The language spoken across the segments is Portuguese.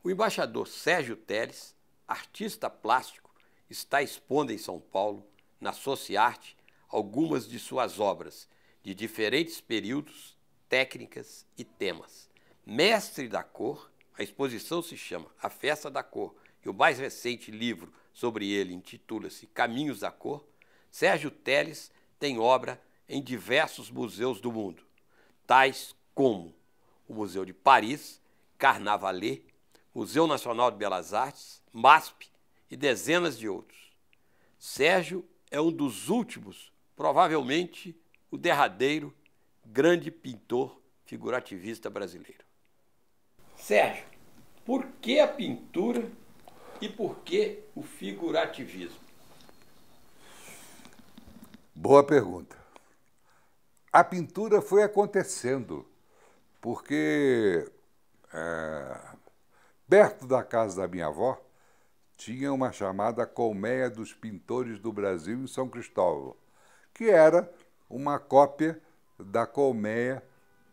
O embaixador Sérgio Teles, artista plástico, está expondo em São Paulo, na Sociarte, algumas de suas obras, de diferentes períodos, técnicas e temas. Mestre da cor, a exposição se chama A Festa da Cor, e o mais recente livro sobre ele intitula-se Caminhos da Cor. Sérgio Teles tem obra em diversos museus do mundo, tais como o Museu de Paris, Carnavalet, Museu Nacional de Belas Artes, MASP e dezenas de outros. Sérgio é um dos últimos, provavelmente o derradeiro, grande pintor figurativista brasileiro. Sérgio, por que a pintura e por que o figurativismo? Boa pergunta. A pintura foi acontecendo, porque perto da casa da minha avó tinha uma chamada Colmeia dos Pintores do Brasil em São Cristóvão, que era uma cópia da colmeia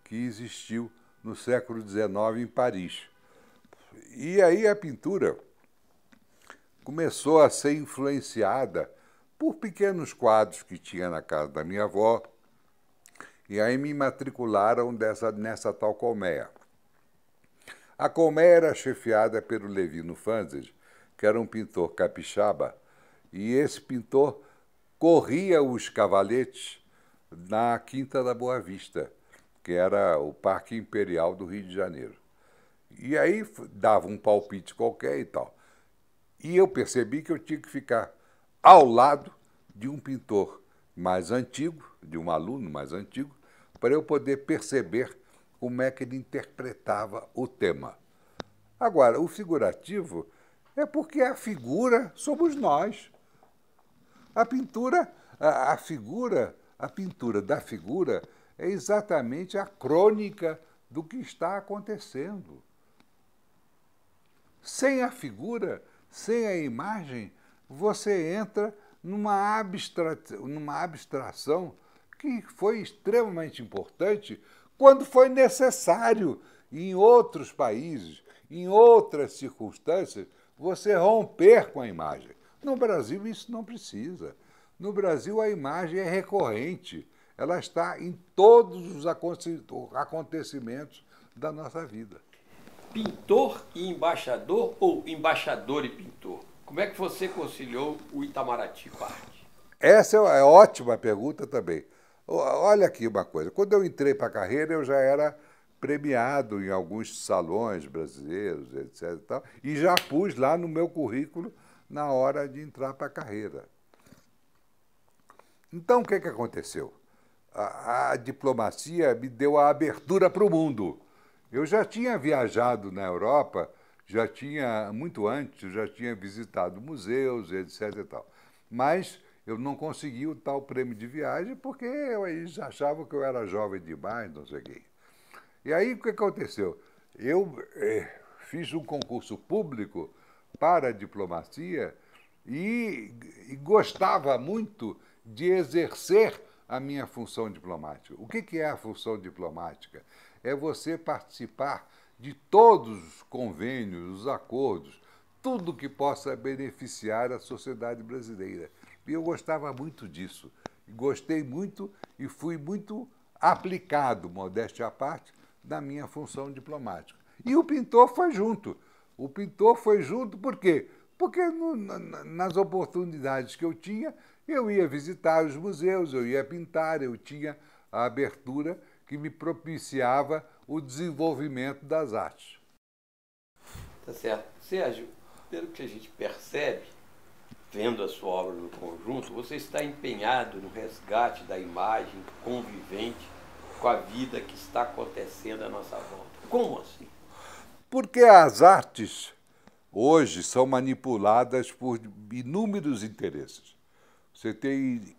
que existiu no século XIX em Paris. E aí a pintura começou a ser influenciada por pequenos quadros que tinha na casa da minha avó, e aí me matricularam nessa tal colmeia. A colmeia era chefiada pelo Levino Fanzes, que era um pintor capixaba, e esse pintor corria os cavaletes na Quinta da Boa Vista, que era o Parque Imperial do Rio de Janeiro. E aí dava um palpite qualquer e tal. E eu percebi que eu tinha que ficar ao lado de um pintor mais antigo, de um aluno mais antigo, para eu poder perceber como é que ele interpretava o tema. Agora, o figurativo é porque a figura somos nós. A pintura, a pintura da figura é exatamente a crônica do que está acontecendo. Sem a figura, sem a imagem, você entra numa abstração que foi extremamente importante quando foi necessário em outros países, em outras circunstâncias, você romper com a imagem. No Brasil, isso não precisa. No Brasil, a imagem é recorrente. Ela está em todos os acontecimentos da nossa vida. Pintor e embaixador ou embaixador e pintor? Como é que você conciliou o Itamaraty com a arte? Essa é ótima pergunta também. Olha aqui uma coisa. Quando eu entrei para a carreira, eu já era premiado em alguns salões brasileiros, etc. E já pus lá no meu currículo na hora de entrar para a carreira. Então, o que aconteceu? A diplomacia me deu a abertura para o mundo. Eu já tinha viajado na Europa, já tinha, muito antes, eu já tinha visitado museus, etc. e tal. Mas eu não consegui o tal prêmio de viagem porque eles achavam que eu era jovem demais, não sei o quê. E aí, o que aconteceu? Eu fiz um concurso público para a diplomacia e gostava muito de exercer a minha função diplomática. O que é a função diplomática? É você participar de todos os convênios, os acordos, tudo que possa beneficiar a sociedade brasileira. E eu gostava muito disso. Gostei muito e fui muito aplicado, modéstia à parte, na minha função diplomática. E o pintor foi junto. O pintor foi junto por quê? Porque nas oportunidades que eu tinha, eu ia visitar os museus, eu ia pintar, eu tinha a abertura que me propiciava o desenvolvimento das artes. Tá certo. Sérgio, pelo que a gente percebe, vendo a sua obra no conjunto, você está empenhado no resgate da imagem convivente com a vida que está acontecendo à nossa volta. Como assim? Porque as artes hoje são manipuladas por inúmeros interesses. Você tem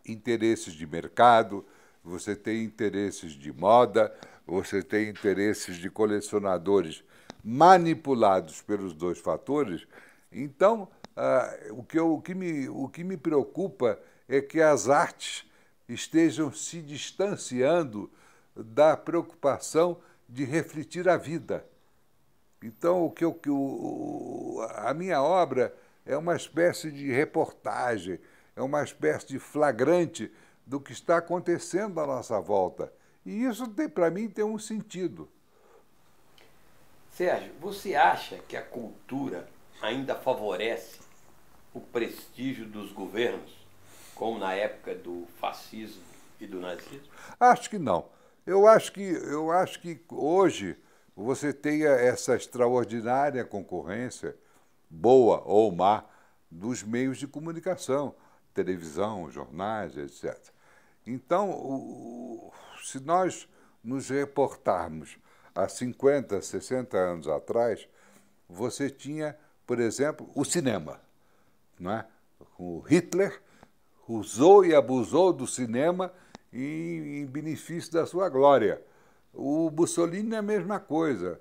interesses de mercado, você tem interesses de moda, você tem interesses de colecionadores manipulados pelos dois fatores. Então, o que me preocupa é que as artes estejam se distanciando da preocupação de refletir a vida. Então, a minha obra é uma espécie de reportagem, é uma espécie de flagrante do que está acontecendo à nossa volta. E isso, para mim, tem um sentido. Sérgio, você acha que a cultura ainda favorece o prestígio dos governos, como na época do fascismo e do nazismo? Acho que não. Eu acho que hoje você tem essa extraordinária concorrência, boa ou má, dos meios de comunicação, televisão, jornais, etc. Então, se nós nos reportarmos há 50, 60 anos atrás, você tinha, por exemplo, o cinema, não é? O Hitler usou e abusou do cinema em benefício da sua glória. O Mussolini é a mesma coisa.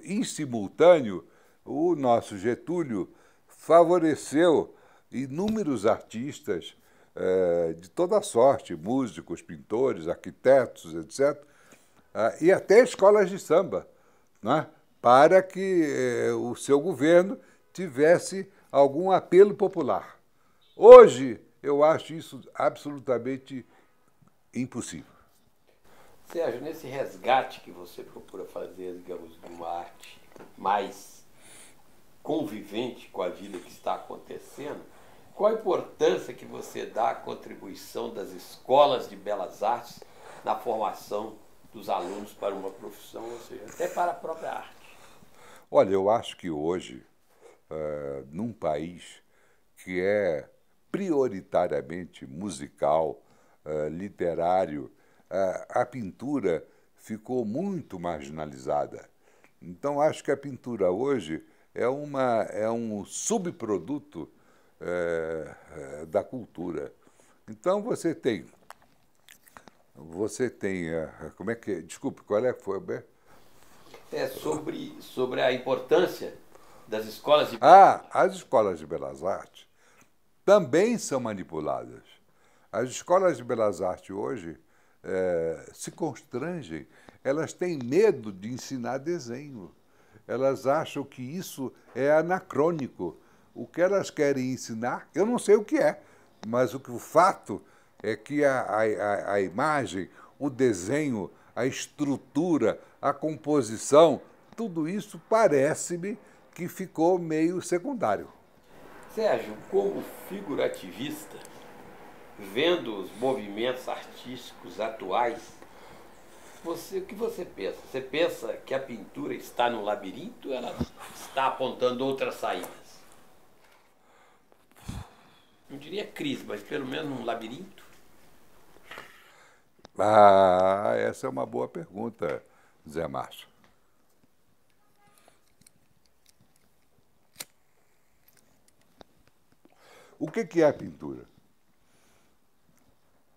Em simultâneo, o nosso Getúlio favoreceu inúmeros artistas de toda sorte, músicos, pintores, arquitetos, etc., e até escolas de samba, né, para que o seu governo tivesse algum apelo popular. Hoje, eu acho isso absolutamente impossível. Sérgio, nesse resgate que você procura fazer, digamos, de uma arte mais convivente com a vida que está acontecendo, qual a importância que você dá à contribuição das escolas de belas artes na formação dos alunos para uma profissão, ou seja, até para a própria arte? Olha, eu acho que hoje, num país que é prioritariamente musical, literário, a pintura ficou muito marginalizada. Então, acho que a pintura hoje é um subproduto da cultura. Então, você tem, como é que é? Desculpe, qual é que foi? É sobre a importância das escolas de... As escolas de belas artes também são manipuladas. As escolas de belas artes hoje se constrangem, elas têm medo de ensinar desenho. Elas acham que isso é anacrônico. O que elas querem ensinar, eu não sei o que é, mas o fato é que a imagem, o desenho, a estrutura, a composição, tudo isso parece-me que ficou meio secundário. Sérgio, como figurativista, vendo os movimentos artísticos atuais, o que você pensa? Você pensa que a pintura está no labirinto ou ela está apontando outras saídas? Não diria crise, mas pelo menos um labirinto? Essa é uma boa pergunta, Zé Márcio. O que é a pintura?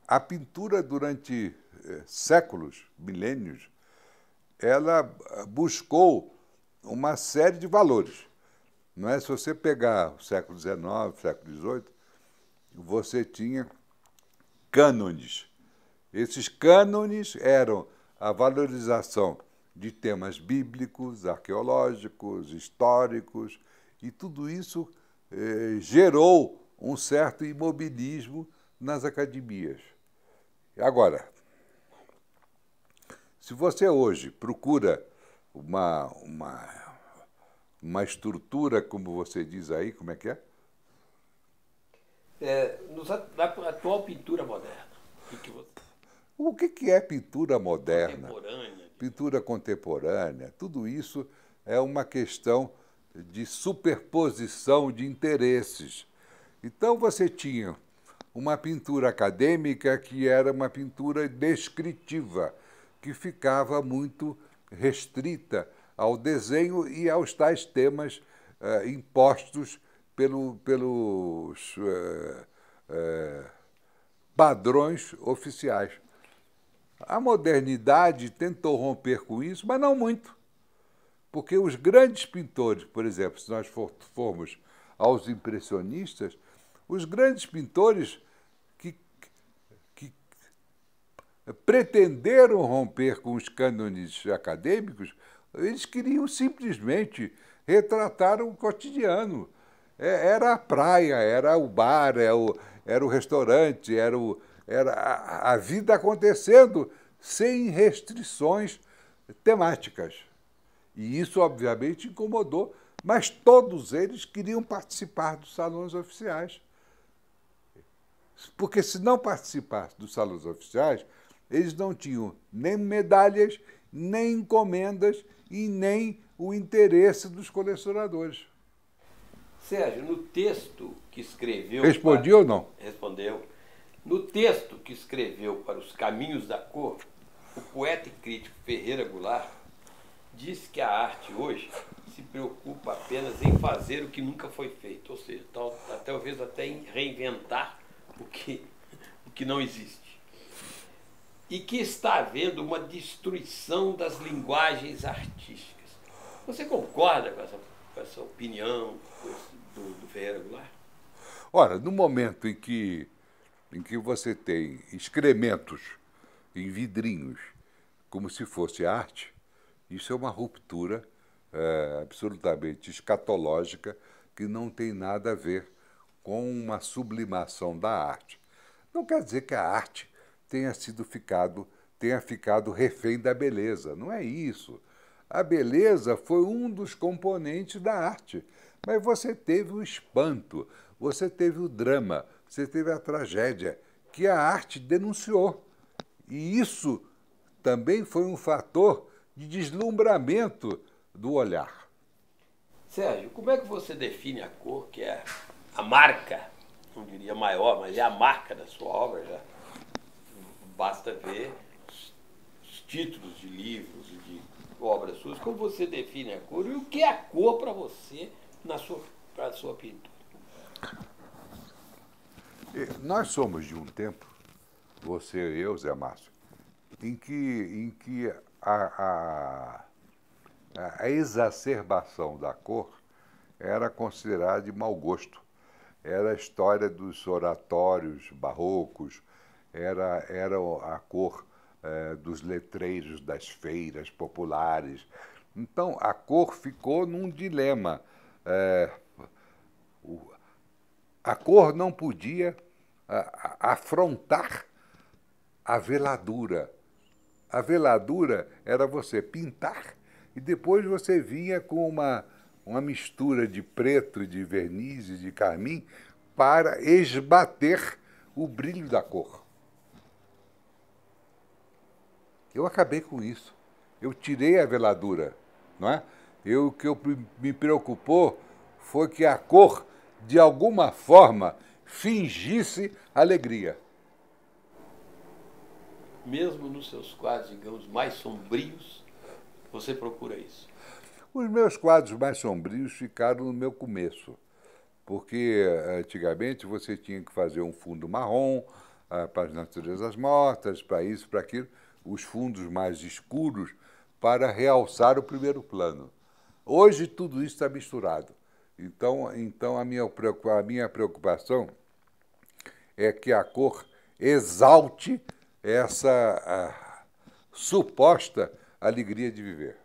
A pintura, durante séculos, milênios, ela buscou uma série de valores. Não é? Se você pegar o século XIX, século XVIII, você tinha cânones. Esses cânones eram a valorização de temas bíblicos, arqueológicos, históricos, e tudo isso gerou um certo imobilismo nas academias. Agora, se você hoje procura uma estrutura, como você diz aí, como é que é? Na atual pintura moderna, O que é pintura moderna? contemporânea? Pintura contemporânea, tudo isso é uma questão de superposição de interesses. Então você tinha uma pintura acadêmica que era uma pintura descritiva, que ficava muito restrita ao desenho e aos tais temas impostos pelos padrões oficiais. A modernidade tentou romper com isso, mas não muito. Porque os grandes pintores, por exemplo, se nós formos aos impressionistas, os grandes pintores que pretenderam romper com os cânones acadêmicos Eles queriam simplesmente retratar o cotidiano. Era a praia, era o bar, era o restaurante, era a vida acontecendo sem restrições temáticas. E isso, obviamente, incomodou, mas todos eles queriam participar dos salões oficiais. Porque se não participasse dos salões oficiais, eles não tinham nem medalhas, nem encomendas e nem o interesse dos colecionadores. Sérgio, no texto que escreveu... Respondi ou não? Respondeu. No texto que escreveu para Os Caminhos da Cor, o poeta e crítico Ferreira Goulart diz que a arte hoje se preocupa apenas em fazer o que nunca foi feito, ou seja, talvez até em reinventar o que não existe. E que está havendo uma destruição das linguagens artísticas. Você concorda com essa opinião do Ferreira Goulart? Ora, no momento em que você tem excrementos em vidrinhos como se fosse arte, isso é uma ruptura absolutamente escatológica que não tem nada a ver com uma sublimação da arte. Não quer dizer que a arte tenha ficado refém da beleza, não é isso. A beleza foi um dos componentes da arte, mas você teve o espanto, você teve o drama, você teve a tragédia, que a arte denunciou. E isso também foi um fator de deslumbramento do olhar. Sérgio, como é que você define a cor, que é a marca, não diria maior, mas é a marca da sua obra? Já basta ver os títulos de livros e de obras suas. Como você define a cor e o que é a cor para você, para a sua pintura? Nós somos de um tempo, você e eu, Zé Márcio, em que a exacerbação da cor era considerada de mau gosto. Era a história dos oratórios barrocos, era a cor dos letreiros das feiras populares. Então, a cor ficou num dilema. A cor não podia afrontar a veladura. A veladura era você pintar e depois você vinha com uma mistura de preto, de verniz e de carmim para esbater o brilho da cor. Eu acabei com isso. Eu tirei a veladura, não é? O que me preocupou foi que a cor, de alguma forma, fingisse alegria. Mesmo nos seus quadros, digamos, mais sombrios, você procura isso? Os meus quadros mais sombrios ficaram no meu começo, porque antigamente você tinha que fazer um fundo marrom para as naturezas mortas, para isso, para aquilo, os fundos mais escuros para realçar o primeiro plano. Hoje tudo isso está misturado. Então a minha preocupação é que a cor exalte essa suposta alegria de viver.